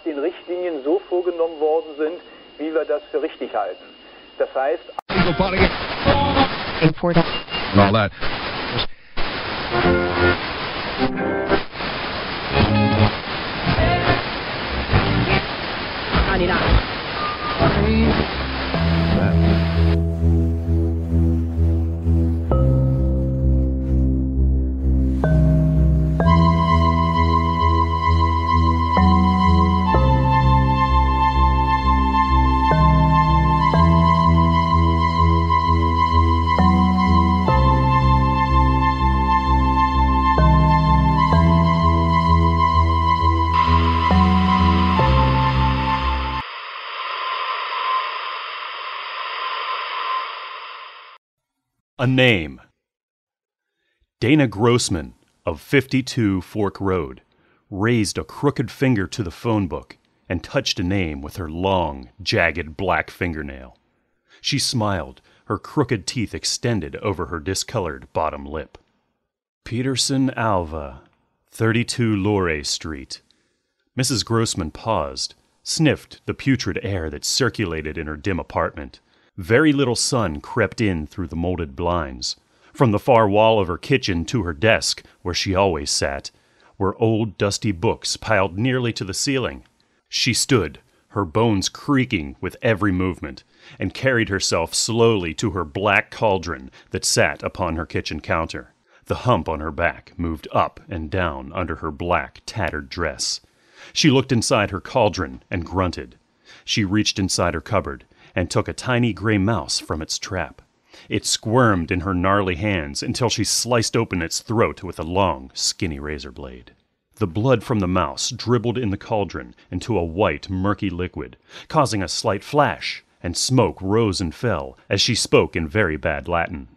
den Richtlinien so vorgenommen worden sind, wie wir das für richtig halten. Das heißt... All that. A name. Dana Grossman of 52 Fork Road raised a crooked finger to the phone book and touched a name with her long, jagged black fingernail. She smiled, her crooked teeth extended over her discolored bottom lip. Peterson Alva, 32 Lorre Street. Mrs. Grossman paused, sniffed the putrid air that circulated in her dim apartment. Very little sun crept in through the molded blinds. From the far wall of her kitchen to her desk, where she always sat, were old dusty books piled nearly to the ceiling. She stood, her bones creaking with every movement, and carried herself slowly to her black cauldron that sat upon her kitchen counter. The hump on her back moved up and down under her black, tattered dress. She looked inside her cauldron and grunted. She reached inside her cupboard and took a tiny gray mouse from its trap. It squirmed in her gnarly hands until she sliced open its throat with a long, skinny razor blade. The blood from the mouse dribbled in the cauldron into a white, murky liquid, causing a slight flash, and smoke rose and fell as she spoke in very bad Latin.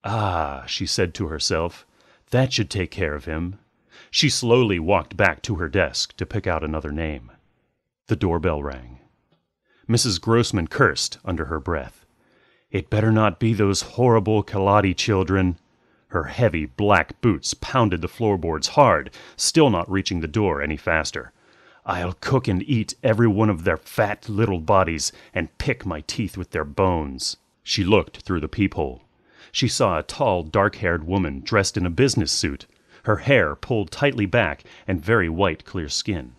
"Ah," she said to herself, "that should take care of him." She slowly walked back to her desk to pick out another name. The doorbell rang. Mrs. Grossman cursed under her breath. It better not be those horrible Kaladi children. Her heavy black boots pounded the floorboards hard, still not reaching the door any faster. I'll cook and eat every one of their fat little bodies and pick my teeth with their bones. She looked through the peephole. She saw a tall, dark-haired woman dressed in a business suit, her hair pulled tightly back and very white, clear skin.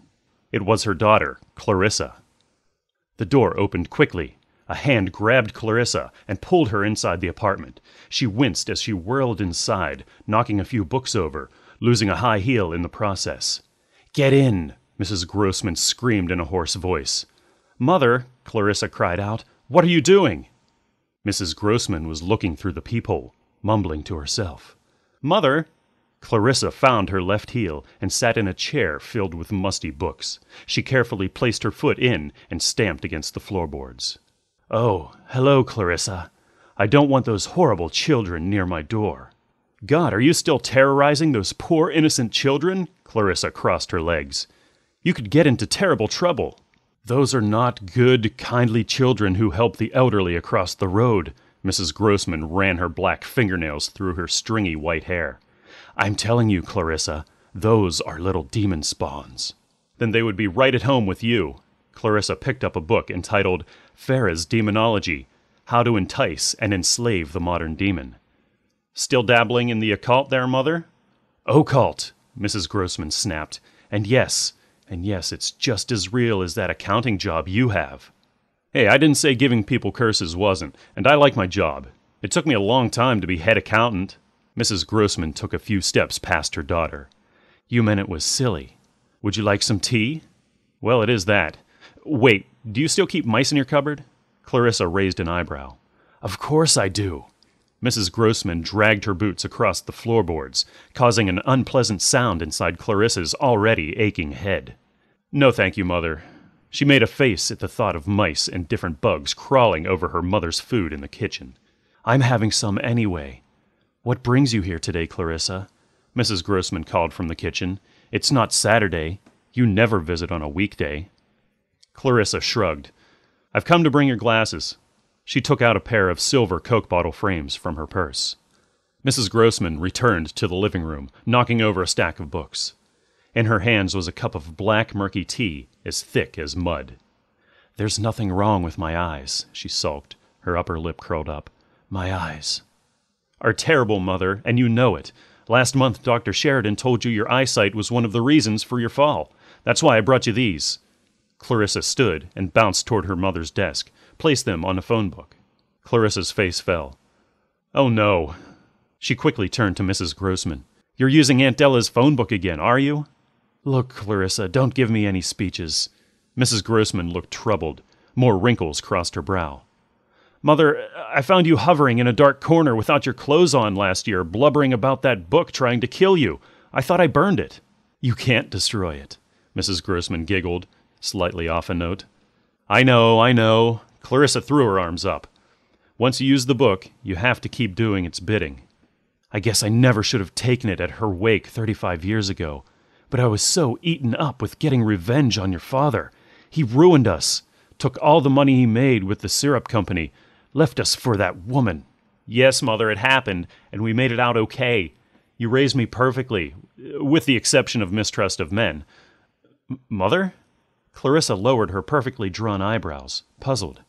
It was her daughter, Clarissa. The door opened quickly. A hand grabbed Clarissa and pulled her inside the apartment. She winced as she whirled inside, knocking a few books over, losing a high heel in the process. "Get in!" Mrs. Grossman screamed in a hoarse voice. "Mother," Clarissa cried out, "what are you doing?" Mrs. Grossman was looking through the peephole, mumbling to herself. "Mother!" Clarissa found her left heel and sat in a chair filled with musty books. She carefully placed her foot in and stamped against the floorboards. "Oh, hello, Clarissa. I don't want those horrible children near my door." "God, are you still terrorizing those poor innocent children?" Clarissa crossed her legs. "You could get into terrible trouble." "Those are not good, kindly children who help the elderly across the road." Mrs. Grossman ran her black fingernails through her stringy white hair. "I'm telling you, Clarissa, those are little demon spawns." "Then they would be right at home with you." Clarissa picked up a book entitled Farah's Demonology, How to Entice and Enslave the Modern Demon. "Still dabbling in the occult there, Mother?" "Occult," Mrs. Grossman snapped. And yes, it's just as real as that accounting job you have." "Hey, I didn't say giving people curses wasn't, and I like my job. It took me a long time to be head accountant." Mrs. Grossman took a few steps past her daughter. "You meant it was silly. Would you like some tea?" "Well, it is that. Wait, do you still keep mice in your cupboard?" Clarissa raised an eyebrow. "Of course I do." Mrs. Grossman dragged her boots across the floorboards, causing an unpleasant sound inside Clarissa's already aching head. "No, thank you, Mother." She made a face at the thought of mice and different bugs crawling over her mother's food in the kitchen. "I'm having some anyway." "What brings you here today, Clarissa?" Mrs. Grossman called from the kitchen. "It's not Saturday. You never visit on a weekday." Clarissa shrugged. "I've come to bring your glasses." She took out a pair of silver Coke bottle frames from her purse. Mrs. Grossman returned to the living room, knocking over a stack of books. In her hands was a cup of black, murky tea, as thick as mud. "There's nothing wrong with my eyes," she sulked, her upper lip curled up. "My eyes are terrible, Mother, and you know it. Last month, Dr. Sheridan told you your eyesight was one of the reasons for your fall. That's why I brought you these." Clarissa stood and bounced toward her mother's desk, placed them on a phone book. Clarissa's face fell. "Oh, no." She quickly turned to Mrs. Grossman. "You're using Aunt Della's phone book again, are you?" "Look, Clarissa, don't give me any speeches." Mrs. Grossman looked troubled. More wrinkles crossed her brow. "Mother, I found you hovering in a dark corner without your clothes on last year, blubbering about that book trying to kill you. I thought I burned it." "You can't destroy it," Mrs. Grossman giggled, slightly off a note. I know. Clarissa threw her arms up. "Once you use the book, you have to keep doing its bidding. I guess I never should have taken it at her wake 35 years ago. But I was so eaten up with getting revenge on your father. He ruined us, took all the money he made with the syrup company, left us for that woman." "Yes, Mother, it happened, and we made it out okay. You raised me perfectly, with the exception of mistrust of men." "Mother?" Clarissa lowered her perfectly drawn eyebrows, puzzled.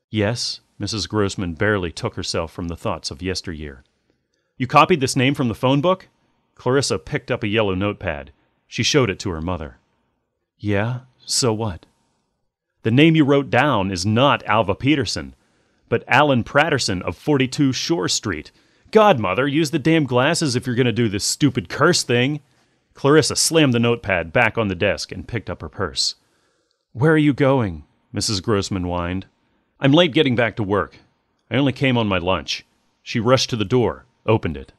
"Yes," Mrs. Grossman barely took herself from the thoughts of yesteryear. "You copied this name from the phone book?" Clarissa picked up a yellow notepad. She showed it to her mother. "Yeah, so what?" "The name you wrote down is not Alva Peterson, but Alan Pratterson of 42 Shore Street. God, Mother, use the damn glasses if you're going to do this stupid curse thing." Clarissa slammed the notepad back on the desk and picked up her purse. "Where are you going?" Mrs. Grossman whined. "I'm late getting back to work. I only came on my lunch." She rushed to the door, opened it.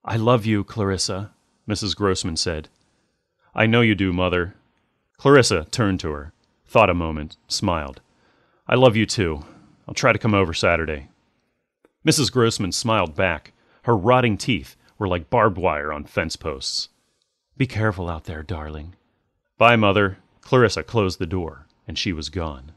"I love you, Clarissa," Mrs. Grossman said. "I know you do, Mother." Clarissa turned to her, thought a moment, smiled. "I love you too. I'll try to come over Saturday." Mrs. Grossman smiled back. Her rotting teeth were like barbed wire on fence posts. "Be careful out there, darling." "Bye, Mother." Clarissa closed the door, and she was gone.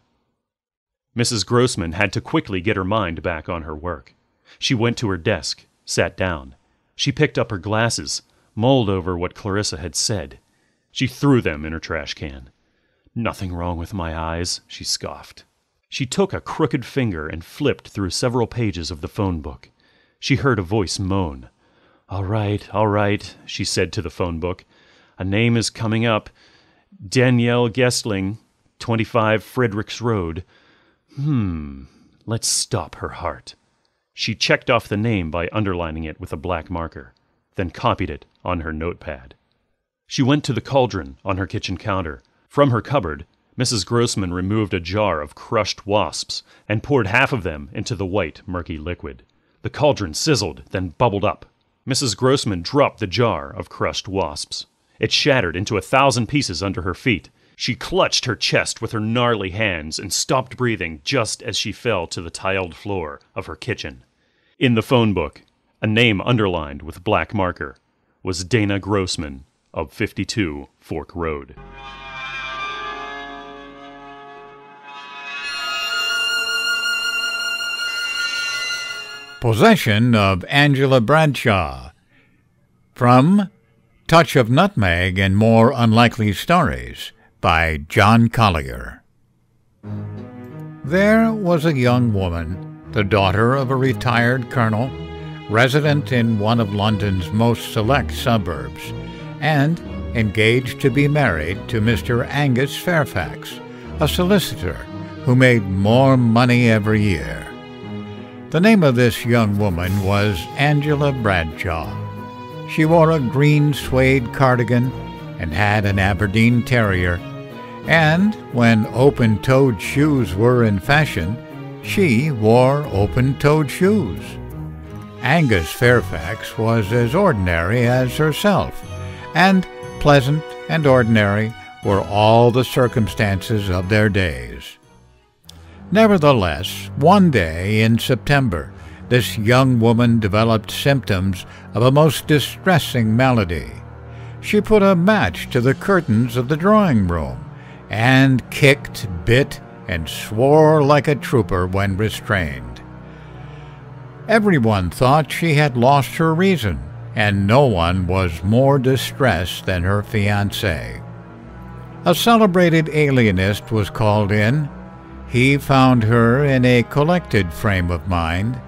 Mrs. Grossman had to quickly get her mind back on her work. She went to her desk, sat down. She picked up her glasses, mulled over what Clarissa had said. She threw them in her trash can. "Nothing wrong with my eyes," she scoffed. She took a crooked finger and flipped through several pages of the phone book. She heard a voice moan. All right, she said to the phone book. "A name is coming up. Danielle Gessling, 25 Fredericks Road. Let's stop her heart." She checked off the name by underlining it with a black marker, then copied it on her notepad. She went to the cauldron on her kitchen counter. From her cupboard, Mrs. Grossman removed a jar of crushed wasps and poured half of them into the white, murky liquid. The cauldron sizzled, then bubbled up. Mrs. Grossman dropped the jar of crushed wasps. It shattered into 1,000 pieces under her feet. She clutched her chest with her gnarly hands and stopped breathing just as she fell to the tiled floor of her kitchen. In the phone book, a name underlined with black marker, was Dana Grossman of 52 Fork Road. Possession of Angela Bradshaw. From Touch of Nutmeg and More Unlikely Stories by John Collier. There was a young woman, the daughter of a retired colonel, resident in one of London's most select suburbs, and engaged to be married to Mr. Angus Fairfax, a solicitor who made more money every year. The name of this young woman was Angela Bradshaw. She wore a green suede cardigan and had an Aberdeen Terrier, and when open-toed shoes were in fashion, she wore open-toed shoes. Angus Fairfax was as ordinary as herself, and pleasant and ordinary were all the circumstances of their days. Nevertheless, one day in September, this young woman developed symptoms of a most distressing malady. She put a match to the curtains of the drawing room, and kicked, bit, and swore like a trooper when restrained. Everyone thought she had lost her reason, and no one was more distressed than her fiancé. A celebrated alienist was called in. He found her in a collected frame of mind.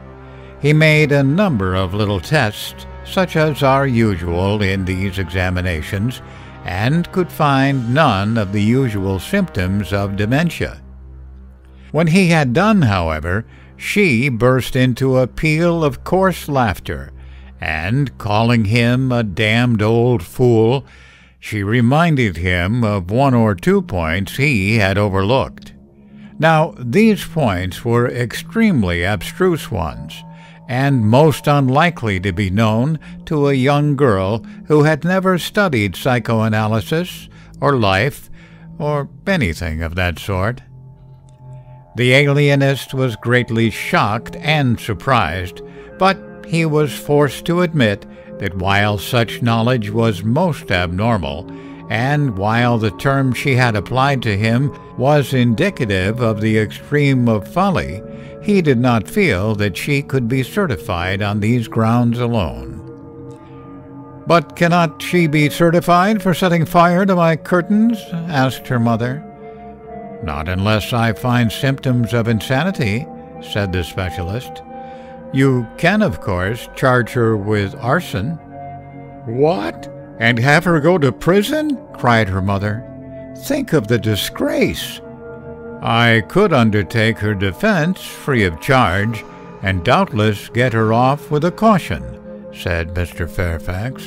He made a number of little tests, such as are usual in these examinations, and could find none of the usual symptoms of dementia. When he had done, however, she burst into a peal of coarse laughter, and, calling him a damned old fool, she reminded him of 1 or 2 points he had overlooked. Now, these points were extremely abstruse ones, and most unlikely to be known to a young girl who had never studied psychoanalysis or life or anything of that sort. The alienist was greatly shocked and surprised, but he was forced to admit that while such knowledge was most abnormal, and while the term she had applied to him was indicative of the extreme of folly, he did not feel that she could be certified on these grounds alone. "But cannot she be certified for setting fire to my curtains?" asked her mother. "Not unless I find symptoms of insanity," said the specialist. "You can, of course, charge her with arson." "What? And have her go to prison?" cried her mother. "Think of the disgrace." "I could undertake her defense free of charge, and doubtless get her off with a caution," said Mr. Fairfax.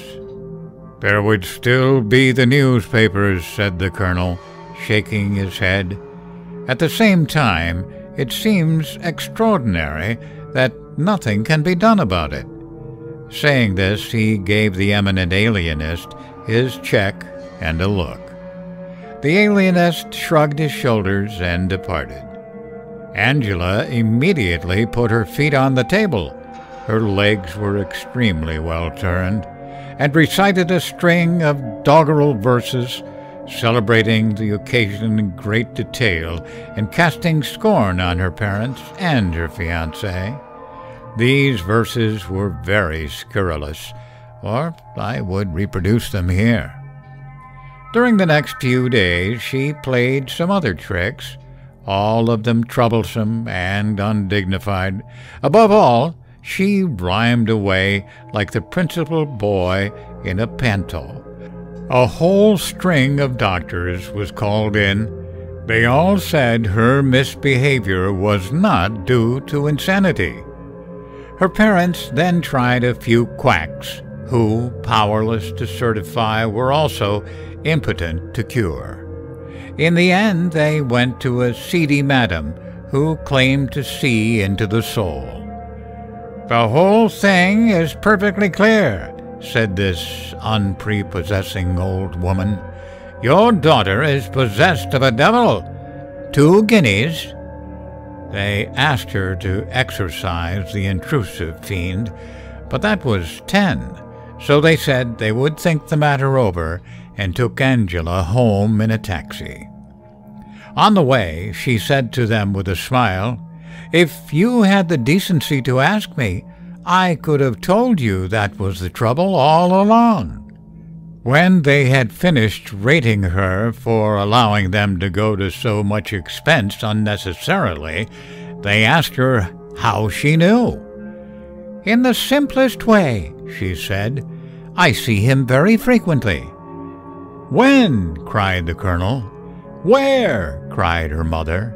"There would still be the newspapers," said the colonel, shaking his head. "At the same time, it seems extraordinary that nothing can be done about it." Saying this, he gave the eminent alienist his check and a look. The alienist shrugged his shoulders and departed. Angela immediately put her feet on the table. Her legs were extremely well turned, and recited a string of doggerel verses, celebrating the occasion in great detail and casting scorn on her parents and her fiancé. These verses were very scurrilous, or I would reproduce them here. During the next few days she played some other tricks, all of them troublesome and undignified. Above all, she rhymed away like the principal boy in a panto. A whole string of doctors was called in. They all said her misbehavior was not due to insanity. Her parents then tried a few quacks, who, powerless to certify, were also impotent to cure. In the end, they went to a seedy madam who claimed to see into the soul. "The whole thing is perfectly clear," said this unprepossessing old woman. "Your daughter is possessed of a devil. 2 guineas. They asked her to exorcise the intrusive fiend, but that was 10, so they said they would think the matter over and took Angela home in a taxi. On the way, she said to them with a smile, "If you had the decency to ask me, I could have told you that was the trouble all along." When they had finished rating her for allowing them to go to so much expense unnecessarily, they asked her how she knew. "In the simplest way," she said. "I see him very frequently." "When?" cried the colonel. "Where?" cried her mother.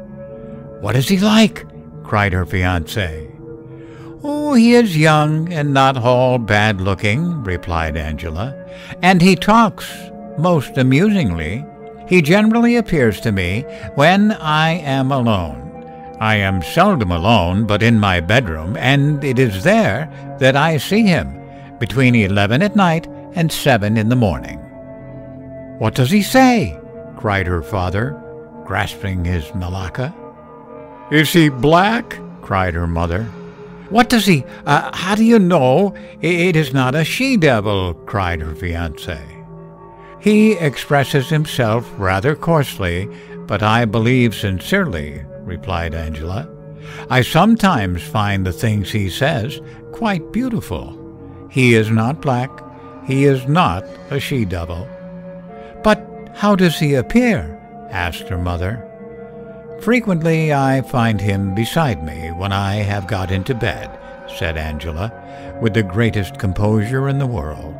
"What is he like?" cried her fiancé. "Oh, he is young and not all bad-looking," replied Angela, "and he talks most amusingly. He generally appears to me when I am alone. I am seldom alone but in my bedroom, and it is there that I see him, between 11 at night and 7 in the morning." "What does he say?" cried her father, grasping his malacca. "Is he black?" cried her mother. "What does he, how do you know it is not a she-devil?" cried her fiancé. "He expresses himself rather coarsely, but I believe sincerely," replied Angela. "I sometimes find the things he says quite beautiful. He is not black. He is not a she-devil." "But How does he appear? Asked her mother. Frequently I find him beside me when I have got into bed, said Angela, with the greatest composure in the world.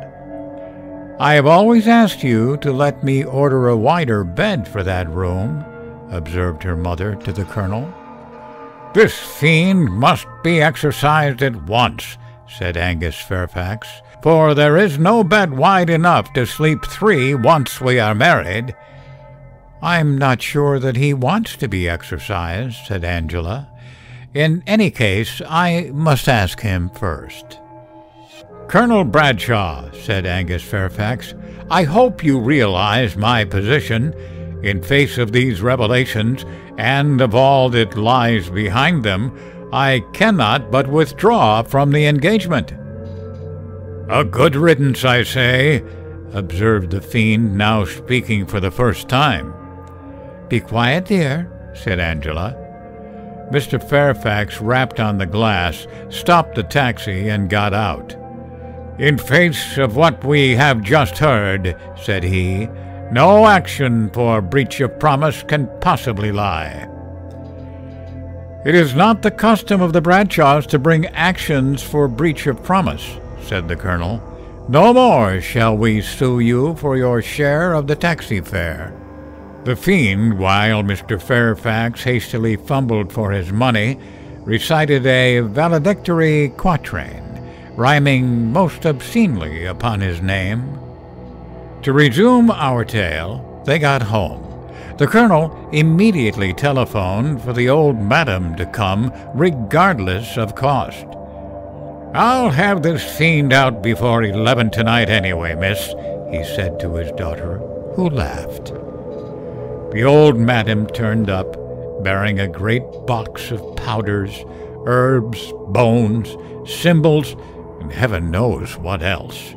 I have always asked you to let me order a wider bed for that room, observed her mother to the Colonel. This fiend must be exorcised at once, said Angus Fairfax, for there is no bed wide enough to sleep three once we are married. I'm not sure that he wants to be exorcised, said Angela. In any case, I must ask him first. Colonel Bradshaw, said Angus Fairfax, I hope you realize my position. In face of these revelations, and of all that lies behind them, I cannot but withdraw from the engagement. A good riddance, I say, observed the fiend, now speaking for the first time. Be quiet, dear, said Angela. Mr. Fairfax rapped on the glass, stopped the taxi, and got out. In face of what we have just heard, said he, no action for breach of promise can possibly lie. It is not the custom of the Bradshaws to bring actions for breach of promise, said the Colonel. No more shall we sue you for your share of the taxi fare. The fiend, while Mr. Fairfax hastily fumbled for his money, recited a valedictory quatrain, rhyming most obscenely upon his name. To resume our tale, they got home. The Colonel immediately telephoned for the old madam to come, regardless of cost. I'll have this fiend out before 11 tonight anyway, miss, he said to his daughter, who laughed. The old madam turned up, bearing a great box of powders, herbs, bones, symbols, and heaven knows what else.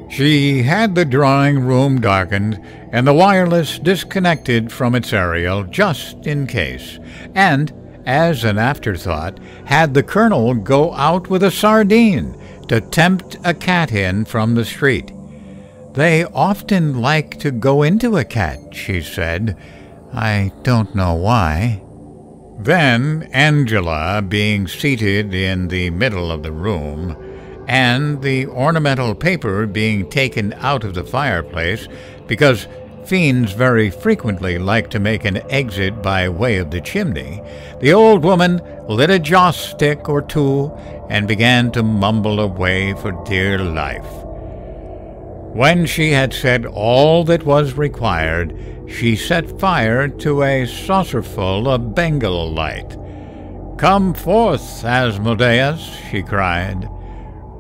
She had the drawing-room darkened and the wireless disconnected from its aerial just in case, and, as an afterthought, had the Colonel go out with a sardine to tempt a cat in from the street. They often like to go into a cat, she said. I don't know why. Then Angela, being seated in the middle of the room, and the ornamental paper being taken out of the fireplace, because fiends very frequently like to make an exit by way of the chimney, the old woman lit a joss stick or two and began to mumble away for dear life. When she had said all that was required, she set fire to a saucerful of Bengal light. Come forth, Asmodeus, she cried.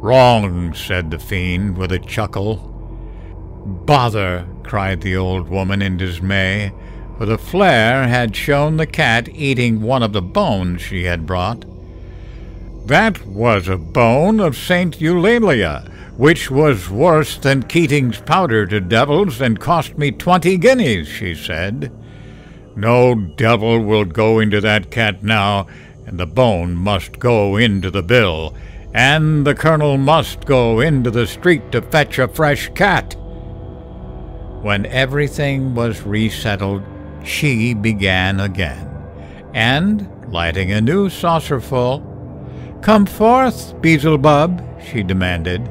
Wrong, said the fiend with a chuckle. Bother, cried the old woman in dismay, for the flare had shown the cat eating one of the bones she had brought. That was a bone of Saint Eulalia, which was worse than Keating's powder to devils and cost me 20 guineas, she said. No devil will go into that cat now, and the bone must go into the bill, and the Colonel must go into the street to fetch a fresh cat. When everything was resettled, she began again, and, lighting a new saucerful, Come forth, Beelzebub, she demanded.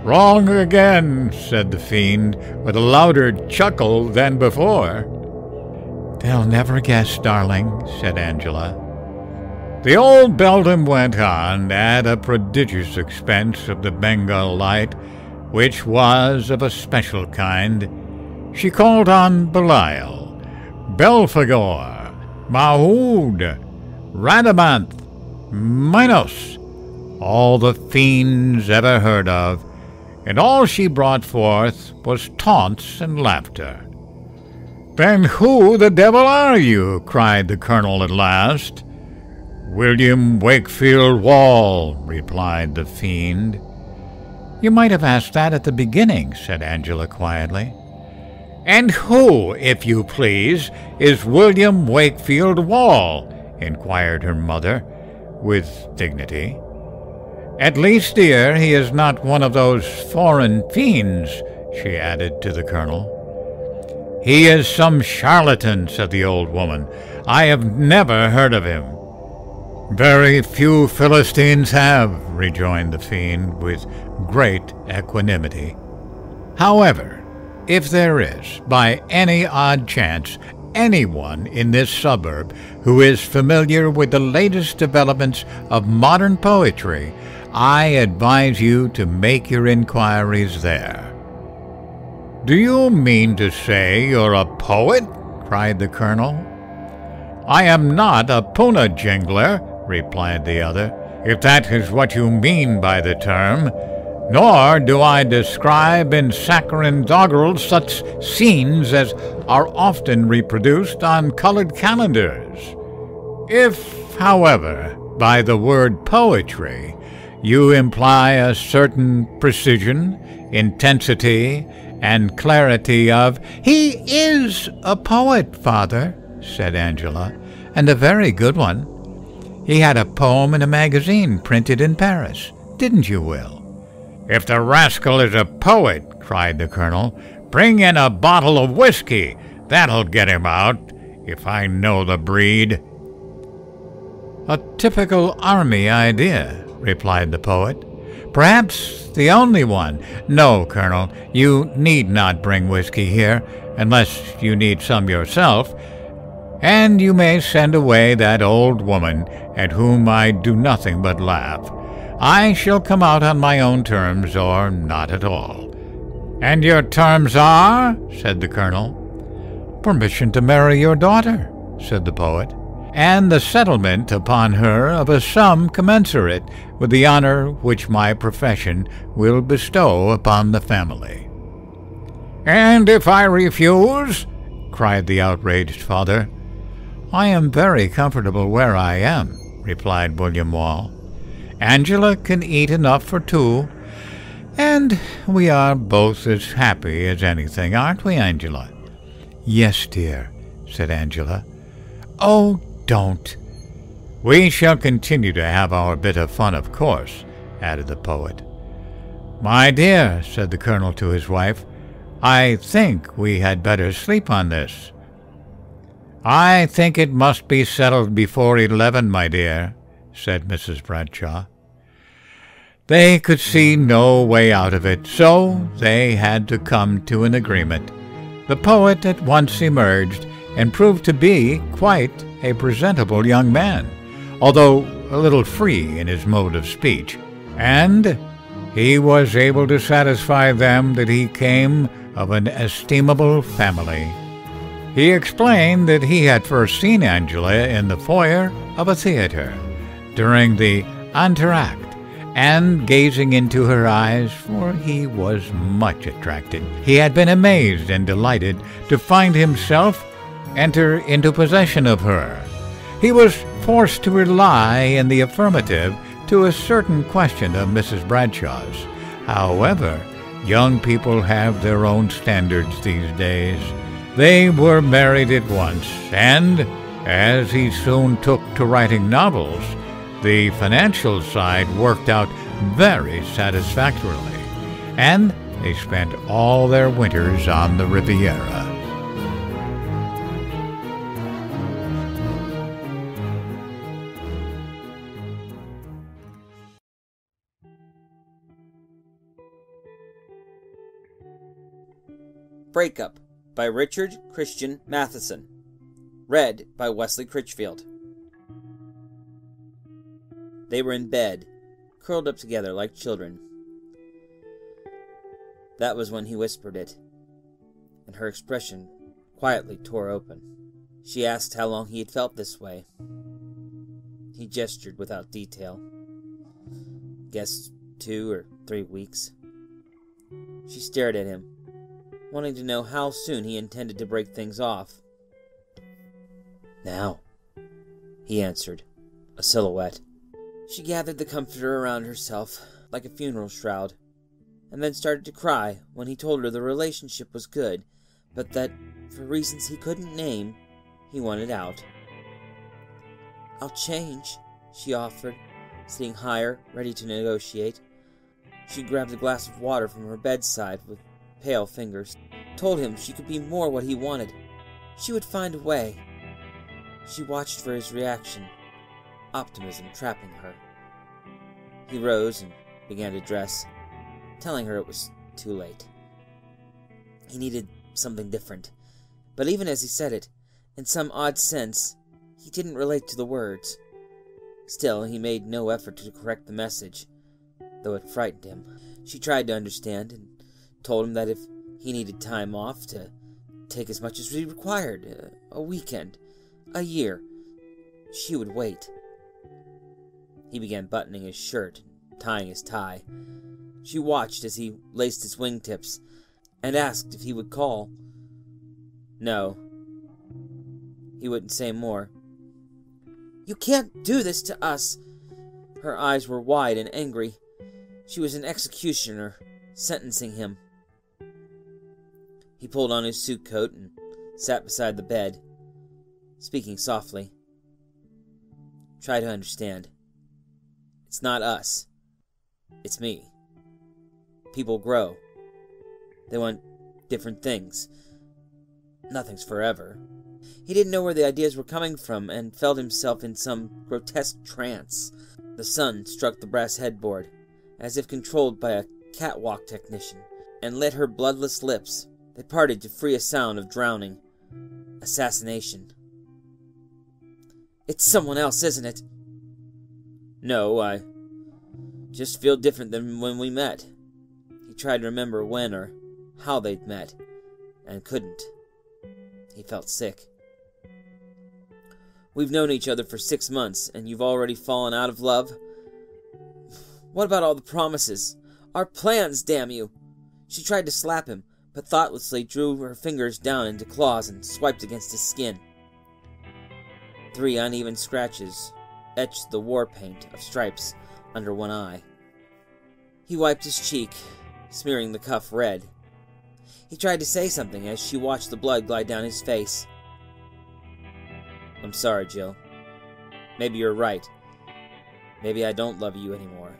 Wrong again, said the fiend, with a louder chuckle than before. They'll never guess, darling, said Angela. The old beldam went on at a prodigious expense of the Bengal light, which was of a special kind. She called on Belial, Belphegor, Mahood, Radamanth, Minos, all the fiends ever heard of, and all she brought forth was taunts and laughter. Then who the devil are you? Cried the Colonel at last. William Wakefield Wall, replied the fiend. You might have asked that at the beginning, said Angela quietly. And who, if you please, is William Wakefield Wall? Inquired her mother, with dignity. At least, dear, he is not one of those foreign fiends, she added to the Colonel. "He is some charlatan," said the old woman. "I have never heard of him." "Very few Philistines have," rejoined the fiend with great equanimity. "However, if there is, by any odd chance, anyone in this suburb who is familiar with the latest developments of modern poetry, I advise you to make your inquiries there." "Do you mean to say you're a poet?" cried the colonel. "I am not a puna jingler," replied the other, "if that is what you mean by the term. Nor do I describe in saccharine doggerel such scenes as are often reproduced on colored calendars. If, however, by the word poetry you imply a certain precision, intensity, and clarity of—" "He is a poet, father," said Angela, "and a very good one. He had a poem in a magazine printed in Paris. Didn't you, Will?" "If the rascal is a poet," cried the colonel, "bring in a bottle of whiskey. That'll get him out, if I know the breed." "A typical army idea," replied the poet. "Perhaps the only one. No, Colonel, you need not bring whiskey here, unless you need some yourself, and you may send away that old woman, at whom I do nothing but laugh. I shall come out on my own terms, or not at all." "And your terms are?" said the colonel. "Permission to marry your daughter," said the poet, "and the settlement upon her of a sum commensurate with the honor which my profession will bestow upon the family." "And if I refuse?" cried the outraged father. "I am very comfortable where I am," replied William Wall. "Angela can eat enough for two, and we are both as happy as anything, aren't we, Angela?" "Yes, dear," said Angela. "Oh, don't." "We shall continue to have our bit of fun, of course," added the poet. "My dear," said the colonel to his wife, "I think we had better sleep on this." "I think it must be settled before 11, my dear," said Mrs. Bradshaw. They could see no way out of it, so they had to come to an agreement. The poet at once emerged, and proved to be quite a presentable young man, although a little free in his mode of speech, and he was able to satisfy them that he came of an estimable family. He explained that he had first seen Angela in the foyer of a theater during the entr'acte, and gazing into her eyes, for he was much attracted, he had been amazed and delighted to find himself enter into possession of her. He was forced to rely in the affirmative to a certain question of Mrs. Bradshaw's. However, young people have their own standards these days. They were married at once, and as he soon took to writing novels, the financial side worked out very satisfactorily, and they spent all their winters on the Riviera. Breakup by Richard Christian Matheson. Read by Wesley Critchfield. They were in bed, curled up together like children. That was when he whispered it, and her expression quietly tore open. She asked how long he had felt this way. He gestured without detail. Guessed 2 or 3 weeks. She stared at him, wanting to know how soon he intended to break things off. "Now," he answered, a silhouette. She gathered the comforter around herself like a funeral shroud, and then started to cry when he told her the relationship was good, but that, for reasons he couldn't name, he wanted out. "I'll change," she offered, sitting higher, ready to negotiate. She grabbed a glass of water from her bedside with pale fingers. told him she could be more what he wanted. She would find a way. She watched for his reaction, optimism trapping her. He rose and began to dress, telling her it was too late. He needed something different, but even as he said it, in some odd sense, he didn't relate to the words. Still, he made no effort to correct the message, though it frightened him. She tried to understand and told him that if he needed time off, to take as much as he required, a weekend, a year, she would wait. He began buttoning his shirt and tying his tie. She watched as he laced his wingtips and asked if he would call. No. He wouldn't say more. "You can't do this to us!" Her eyes were wide and angry. She was an executioner, sentencing him. He pulled on his suit coat and sat beside the bed, speaking softly. "Try to understand. It's not us. It's me. People grow. They want different things. Nothing's forever." He didn't know where the ideas were coming from and felt himself in some grotesque trance. The sun struck the brass headboard, as if controlled by a catwalk technician, and lit her bloodless lips. They parted to free a sound of drowning. Assassination. "It's someone else, isn't it?" "No, I just feel different than when we met." He tried to remember when or how they'd met, and couldn't. He felt sick. "We've known each other for 6 months, and you've already fallen out of love? What about all the promises? Our plans, damn you!" She tried to slap him, but thoughtlessly drew her fingers down into claws and swiped against his skin. 3 uneven scratches etched the war paint of stripes under one eye. He wiped his cheek, smearing the cuff red. He tried to say something as she watched the blood glide down his face. "I'm sorry, Jill. Maybe you're right. Maybe I don't love you anymore.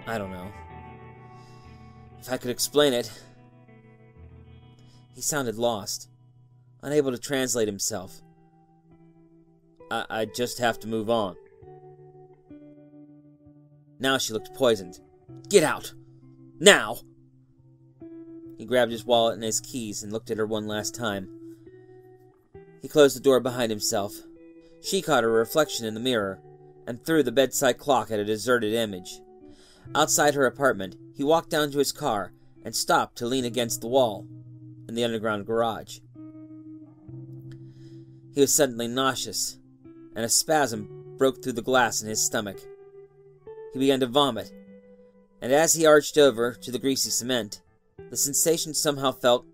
I don't know. If I could explain it." He sounded lost, unable to translate himself. I just have to move on." Now she looked poisoned. "Get out! Now!" He grabbed his wallet and his keys and looked at her one last time. He closed the door behind himself. She caught her reflection in the mirror and threw the bedside clock at a deserted image. Outside her apartment, he walked down to his car and stopped to lean against the wall in the underground garage. He was suddenly nauseous, and a spasm broke through the glass in his stomach. He began to vomit, and as he arched over to the greasy cement, the sensation somehow felt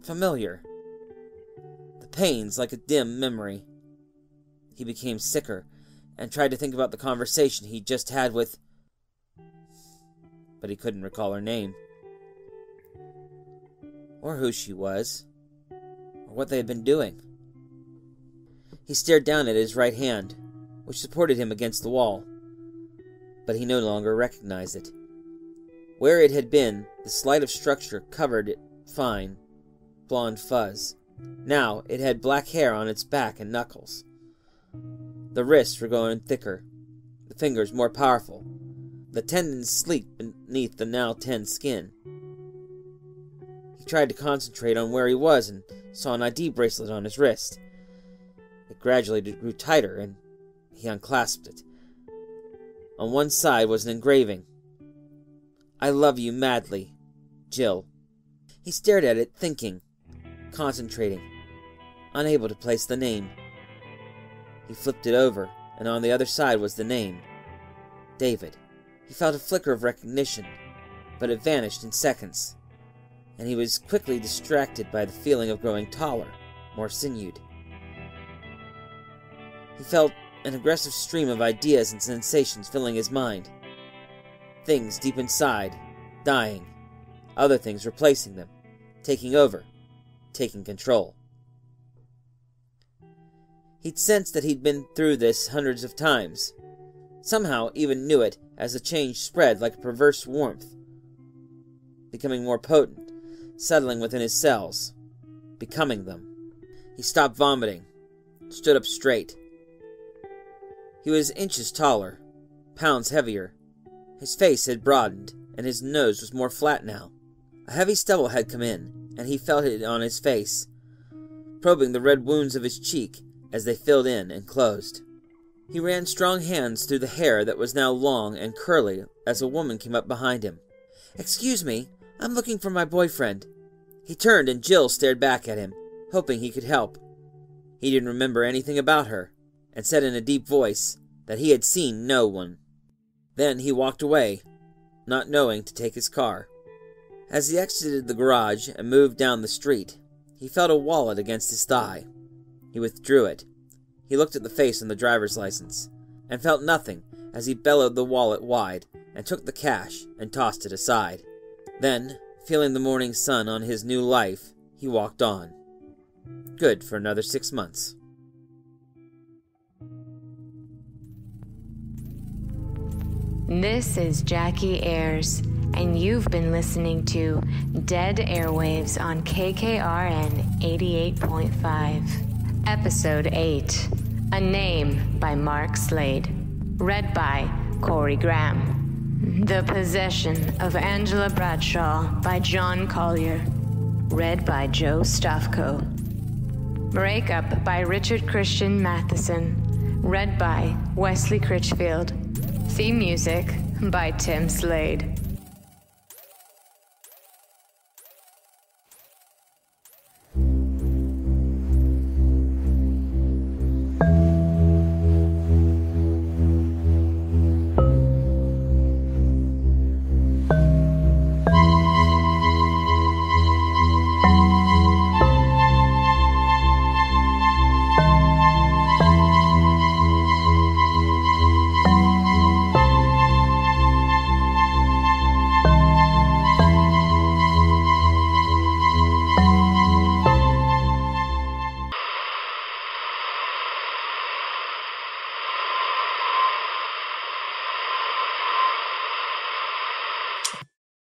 familiar. The pains like a dim memory. He became sicker and tried to think about the conversation he'd just had with... But he couldn't recall her name. Or who she was. Or what they had been doing. He stared down at his right hand, which supported him against the wall. But he no longer recognized it. Where it had been, the sleight of structure covered it fine, blonde fuzz. Now it had black hair on its back and knuckles. The wrists were growing thicker, the fingers more powerful, the tendons sleek beneath the now tense skin. He tried to concentrate on where he was and saw an ID bracelet on his wrist. It gradually grew tighter, and he unclasped it. On one side was an engraving. "I love you madly, Jill." He stared at it, thinking, concentrating, unable to place the name. He flipped it over, and on the other side was the name, David. He felt a flicker of recognition, but it vanished in seconds, and he was quickly distracted by the feeling of growing taller, more sinewed. He felt an aggressive stream of ideas and sensations filling his mind. Things deep inside, dying. Other things replacing them, taking over, taking control. He'd sensed that he'd been through this hundreds of times. Somehow even knew it as the change spread like a perverse warmth, becoming more potent, settling within his cells, becoming them. He stopped vomiting, stood up straight. He was inches taller, pounds heavier. His face had broadened, and his nose was more flat now. A heavy stubble had come in, and he felt it on his face, probing the red wounds of his cheek as they filled in and closed. He ran strong hands through the hair that was now long and curly as a woman came up behind him. "Excuse me, I'm looking for my boyfriend." He turned and Jill stared back at him, hoping he could help. He didn't remember anything about her, and said in a deep voice that he had seen no one. Then he walked away, not knowing to take his car. As he exited the garage and moved down the street, he felt a wallet against his thigh. He withdrew it. He looked at the face on the driver's license, and felt nothing as he bellowed the wallet wide and took the cash and tossed it aside. Then, feeling the morning sun on his new life, he walked on. Good for another 6 months. This is Jackie Ayers, and you've been listening to Dead Airwaves on KKRN 88.5. Episode 8, A Name by Mark Slade. Read by Corey Graham. The Possession of Angela Bradshaw by John Collier. Read by Joe STOFKO. Breakup by Richard Christian Matheson. Read by Wesley Critchfield. Theme music by Tim Slade.